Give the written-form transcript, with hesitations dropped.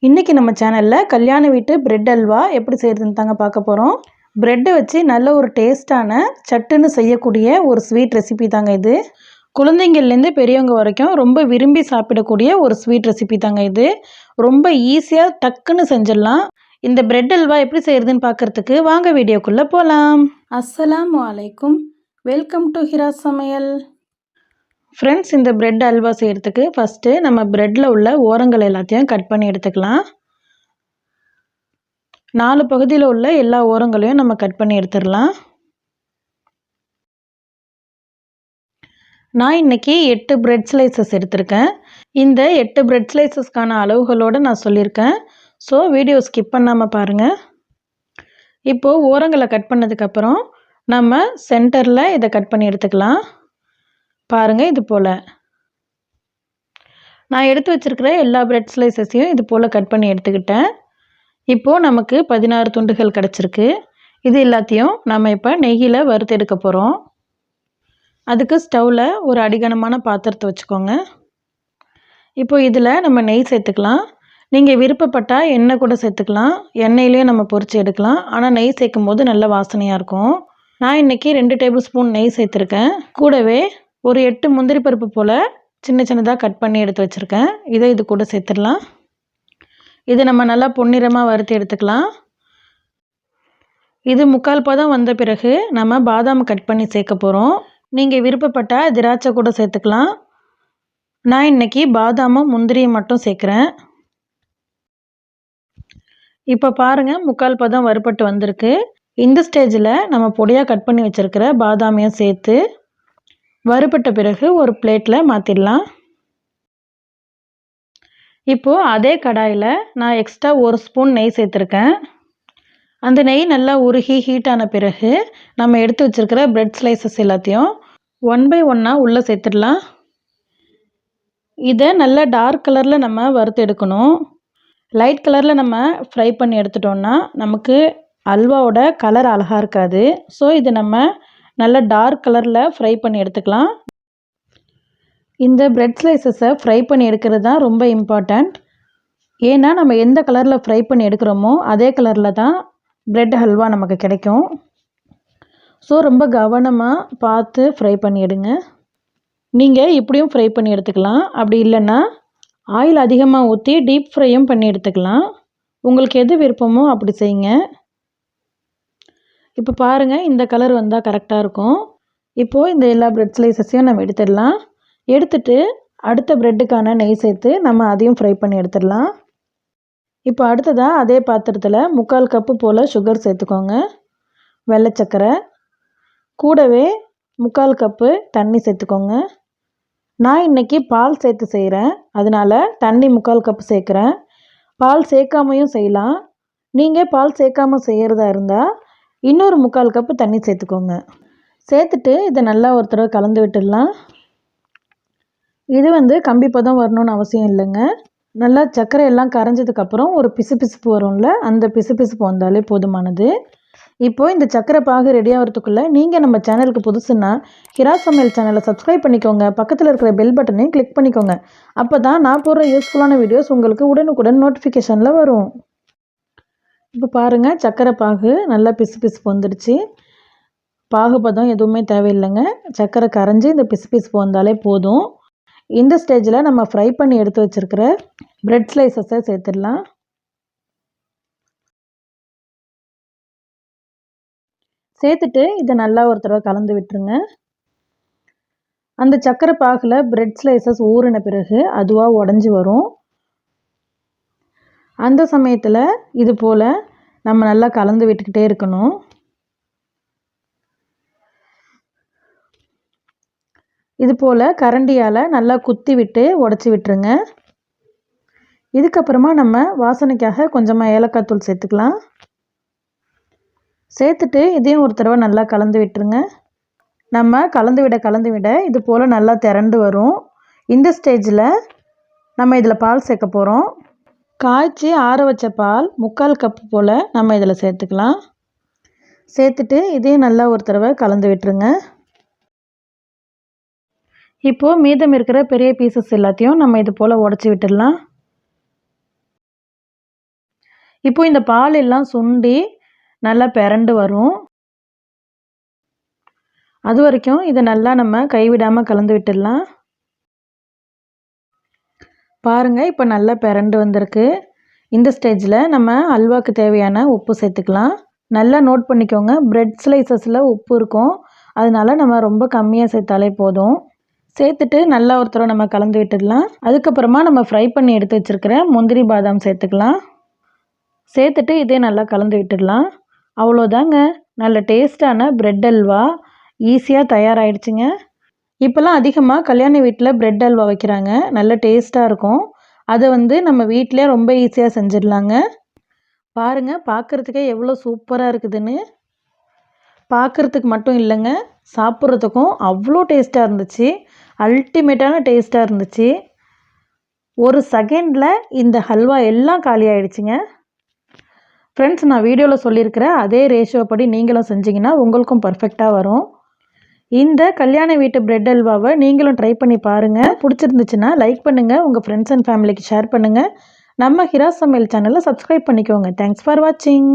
இன்றைக்கி நம்ம சேனலில் கல்யாண வீட்டு பிரெட் அல்வா எப்படி செய்கிறதுன்னு தாங்க பார்க்க போகிறோம். பிரெட்டை வச்சு நல்ல ஒரு டேஸ்ட்டான சட்டுன்னு செய்யக்கூடிய ஒரு ஸ்வீட் ரெசிபி தாங்க இது. குழந்தைங்கள்லேருந்து பெரியவங்க வரைக்கும் ரொம்ப விரும்பி சாப்பிடக்கூடிய ஒரு ஸ்வீட் ரெசிபி தாங்க இது. ரொம்ப ஈஸியாக டக்குன்னு செஞ்சிடலாம். இந்த பிரெட் அல்வா எப்படி செய்கிறதுன்னு பார்க்குறதுக்கு வாங்க வீடியோக்குள்ளே போகலாம். அஸ்ஸலாமு அலைக்கும், வெல்கம் டு ஹிரா சமையல். ஃப்ரெண்ட்ஸ், இந்த பிரெட் அல்வா செய்கிறதுக்கு ஃபஸ்ட்டு நம்ம பிரெட்டில் உள்ள ஓரங்கள் எல்லாத்தையும் கட் பண்ணி எடுத்துக்கலாம். 4 பகுதியில் உள்ள எல்லா ஓரங்களையும் நம்ம கட் பண்ணி எடுத்துடலாம். நான் இன்றைக்கி 8 பிரெட் ஸ்லைசஸ் எடுத்திருக்கேன். இந்த 8 பிரெட் ஸ்லைசஸ்க்கான அளவுகளோடு நான் சொல்லியிருக்கேன். ஸோ வீடியோ ஸ்கிப் பண்ணாமல் பாருங்கள். இப்போது ஓரங்களை கட் பண்ணதுக்கப்புறம் நம்ம சென்டரில் இதை கட் பண்ணி எடுத்துக்கலாம். பாருங்கள், இது போல் நான் எடுத்து வச்சுருக்கிற எல்லா பிரெட் ஸ்லைசஸையும் இது போல் கட் பண்ணி எடுத்துக்கிட்டேன். இப்போது நமக்கு 16 துண்டுகள் கிடச்சிருக்கு. இது எல்லாத்தையும் நம்ம இப்போ நெய்யில் வறுத்து எடுக்க போகிறோம். அதுக்கு ஸ்டவ்வில் ஒரு அடிகனமான பாத்திரத்தை வச்சுக்கோங்க. இப்போது இதில் நம்ம நெய் சேர்த்துக்கலாம். நீங்கள் விருப்பப்பட்டால் எண்ணெய் கூட சேர்த்துக்கலாம். எண்ணெயிலே நம்ம பொரித்து எடுக்கலாம். ஆனால் நெய் சேர்க்கும் போது நல்ல வாசனையாக இருக்கும். நான் இன்றைக்கி 2 டேபிள் ஸ்பூன் நெய் சேர்த்துருக்கேன். கூடவே ஒரு 8 முந்திரி பருப்பு போல் சின்ன சின்னதாக கட் பண்ணி எடுத்து வச்சுருக்கேன். இதை இது கூட சேர்த்துடலாம். இது நம்ம நல்லா பொன்னிறமாக வறுத்து எடுத்துக்கலாம். இது 3/4 பதம் வந்த பிறகு நம்ம பாதாம் கட் பண்ணி சேர்க்க போகிறோம். நீங்கள் விருப்பப்பட்டால் திராட்சை கூட சேர்த்துக்கலாம். நான் இன்றைக்கி பாதாமும் முந்திரியும் மட்டும் சேர்க்குறேன். இப்போ பாருங்கள், 3/4 பதம் வறுபட்டு வந்திருக்கு. இந்த ஸ்டேஜில் நம்ம பொடியாக கட் பண்ணி வச்சுருக்கிற பாதாமையும் சேர்த்து வறுபட்ட பிறகு ஒரு பிளேட்டில் மாற்றிடலாம். இப்போது அதே கடாயில் நான் எக்ஸ்ட்ரா 1 ஸ்பூன் நெய் சேர்த்துருக்கேன். அந்த நெய் நல்லா உருகி ஹீட்டான பிறகு நம்ம எடுத்து வச்சுருக்கிற பிரெட் ஸ்லைசஸ் எல்லாத்தையும் 1 பை 1 உள்ளே சேர்த்துடலாம். இதை நல்லா டார்க் கலரில் நம்ம வறுத்து எடுக்கணும். லைட் கலரில் நம்ம ஃப்ரை பண்ணி எடுத்துட்டோம்னா நமக்கு அல்வாவோட கலர் அழகாக இருக்காது. ஸோ இது நம்ம நல்லா டார்க் கலரில் ஃப்ரை பண்ணி எடுத்துக்கலாம். இந்த பிரெட் ஸ்லைசஸை ஃப்ரை பண்ணி எடுக்கிறது தான் ரொம்ப இம்பார்ட்டண்ட். ஏன்னா நம்ம எந்த கலரில் ஃப்ரை பண்ணி எடுக்கிறோமோ அதே கலரில் தான் பிரெட் ஹல்வா நமக்கு கிடைக்கும். ஸோ ரொம்ப கவனமாக பார்த்து ஃப்ரை பண்ணி எடுங்க. நீங்கள் இப்படியும் ஃப்ரை பண்ணி எடுத்துக்கலாம். அப்படி இல்லைன்னா ஆயில் அதிகமாக ஊற்றி டீப் ஃப்ரையும் பண்ணி எடுத்துக்கலாம். உங்களுக்கு எது விருப்பமோ அப்படி செய்யுங்க. இப்போ பாருங்கள், இந்த கலர் வந்தால் கரெக்டாக இருக்கும். இப்போது இந்த எல்லா பிரெட் ஸ்லைசஸையும் நம்ம எடுத்துடலாம். எடுத்துட்டு அடுத்த பிரெட்டுக்கான நெய் சேர்த்து நம்ம அதையும் ஃப்ரை பண்ணி எடுத்துடலாம். இப்போ அடுத்ததாக அதே பாத்திரத்தில் 3/4 கப்பு போல் சுகர் சேர்த்துக்கோங்க. வெள்ளை சர்க்கரை கூடவே 3/4 கப்பு தண்ணி சேர்த்துக்கோங்க. நான் இன்றைக்கி பால் சேர்த்து செய்கிறேன். அதனால் தண்ணி 3/4 கப்பு சேர்க்குறேன். பால் சேர்க்காமையும் செய்யலாம். நீங்கள் பால் சேர்க்காமல் செய்கிறதா இருந்தால் இன்னொரு 3/4 கப்பு தண்ணி சேர்த்துக்கோங்க. சேர்த்துட்டு இதை நல்லா ஒரு தடவை கலந்து விட்டுடலாம். இது கம்பி பதம் வரணும்னு அவசியம் இல்லைங்க. நல்லா சர்க்கரை எல்லாம் கரைஞ்சதுக்கப்புறம் ஒரு பிசுபிசுப்பு வரும்ல, அந்த பிசுபிசுப்பு வந்தாலே போதுமானது. இப்போது இந்த சர்க்கரை பாகு ரெடி ஆகிறதுக்குள்ளே நீங்கள் நம்ம சேனலுக்கு புதுசுன்னா ஹிரா சமையல் சேனலை சப்ஸ்கிரைப் பண்ணிக்கோங்க. பக்கத்தில் இருக்கிற பெல் பட்டனையும் கிளிக் பண்ணிக்கோங்க. அப்போ தான் நான் போடுற யூஸ்ஃபுல்லான வீடியோஸ் உங்களுக்கு உடனுக்குடன் நோட்டிஃபிகேஷனில் வரும். இப்போ பாருங்கள், சர்க்கரை பாகு நல்லா பிசுபிசுப்பு வந்துடுச்சு. பாகுபதம் எதுவுமே தேவையில்லைங்க. சர்க்கரை கரைஞ்சி இந்த பிசுபிசுப்பு வந்தாலே போதும். இந்த ஸ்டேஜில் நம்ம ஃப்ரை பண்ணி எடுத்து வச்சுருக்கிற பிரெட் ஸ்லைசஸை சேர்த்துடலாம். சேர்த்துட்டு இதை நல்லா ஒரு தடவை கலந்து விட்டுருங்க. அந்த சர்க்கரை பாகில் பிரெட் ஸ்லைசஸ் ஊறின பிறகு அதுவாக உடஞ்சி வரும். அந்த சமயத்தில் இது போல் நம்ம நல்லா கலந்து விட்டுக்கிட்டே இருக்கணும். இது போல் கரண்டியால் நல்லா குத்தி விட்டு உடச்சி விட்டுருங்க. இதுக்கப்புறமா நம்ம வாசனைக்காக கொஞ்சமாக ஏலக்காய் தூள் சேர்த்துக்கலாம். சேர்த்துட்டு இதையும் ஒரு தடவை நல்லா கலந்து விட்டுருங்க. நம்ம கலந்து விட இது போல் நல்லா திரண்டு வரும். இந்த ஸ்டேஜில் நம்ம இதில் பால் சேர்க்க போகிறோம். காய்ச்சி ஆற வச்ச பால் 3/4 கப்பு போல் நம்ம இதில் சேர்த்துக்கலாம். சேர்த்துட்டு இதையும் நல்லா ஒரு தடவை கலந்து விட்டுருங்க. இப்போது மீதம் இருக்கிற பெரிய பீசஸ் எல்லாத்தையும் நம்ம இது போல் உடச்சி விட்டுடலாம். இப்போ இந்த பால் எல்லாம் சுண்டி நல்லா பிரண்டு வரும். அது வரைக்கும் இதை நல்லா நம்ம கைவிடாமல் கலந்து விட்டுடலாம். பாருங்கள், இப்போ நல்லா பிரண்டு வந்திருக்கு. இந்த ஸ்டேஜில் நம்ம அல்வாவுக்கு தேவையான உப்பு சேர்த்துக்கலாம். நல்லா நோட் பண்ணிக்கோங்க, பிரெட் ஸ்லைசஸில் உப்பு இருக்கும், அதனால நம்ம ரொம்ப கம்மியாக சேர்த்தாலே போதும். சேர்த்துட்டு நல்லா ஒரு தடவை நம்ம கலந்து விட்டுடலாம். அதுக்கப்புறமா நம்ம ஃப்ரை பண்ணி எடுத்து வச்சுருக்கிற முந்திரி பாதாம் சேர்த்துக்கலாம். சேர்த்துட்டு இதே நல்லா கலந்து விட்டுடலாம். அவ்வளோதாங்க, நல்ல டேஸ்டான பிரெட் அல்வா ஈஸியாக தயாராகிடுச்சுங்க. இப்போல்லாம் அதிகமாக கல்யாண வீட்டில் பிரெட் அல்வா வைக்கிறாங்க, நல்ல டேஸ்ட்டாக இருக்கும். அதை நம்ம வீட்டிலே ரொம்ப ஈஸியாக செஞ்சிடலாங்க. பாருங்கள், பார்க்குறதுக்கே எவ்வளோ சூப்பராக இருக்குதுன்னு. பார்க்குறதுக்கு மட்டும் இல்லைங்க, சாப்பிட்றதுக்கும் அவ்வளோ டேஸ்ட்டாக இருந்துச்சு. அல்டிமேட்டான டேஸ்ட்டாக இருந்துச்சு. ஒரு செகண்டில் இந்த ஹல்வா எல்லாம் காலி ஆகிடுச்சிங்க. ஃப்ரெண்ட்ஸ், நான் வீடியோவில் சொல்லியிருக்கிற அதே ரேஷியோ படி நீங்களும் செஞ்சிங்கன்னா உங்களுக்கும் பர்ஃபெக்டாக வரும். இந்த கல்யாண வீட்டு பிரெட் அல்வாவை நீங்களும் ட்ரை பண்ணி பாருங்கள். பிடிச்சிருந்துச்சுன்னா லைக் பண்ணுங்கள், உங்கள் ஃப்ரெண்ட்ஸ் அண்ட் ஃபேமிலிக்கு ஷேர் பண்ணுங்கள். நம்ம ஹிராஸ் சமையல் சேனலை சப்ஸ்கிரைப் பண்ணிக்கோங்க. தேங்க்ஸ் ஃபார் வாட்சிங்.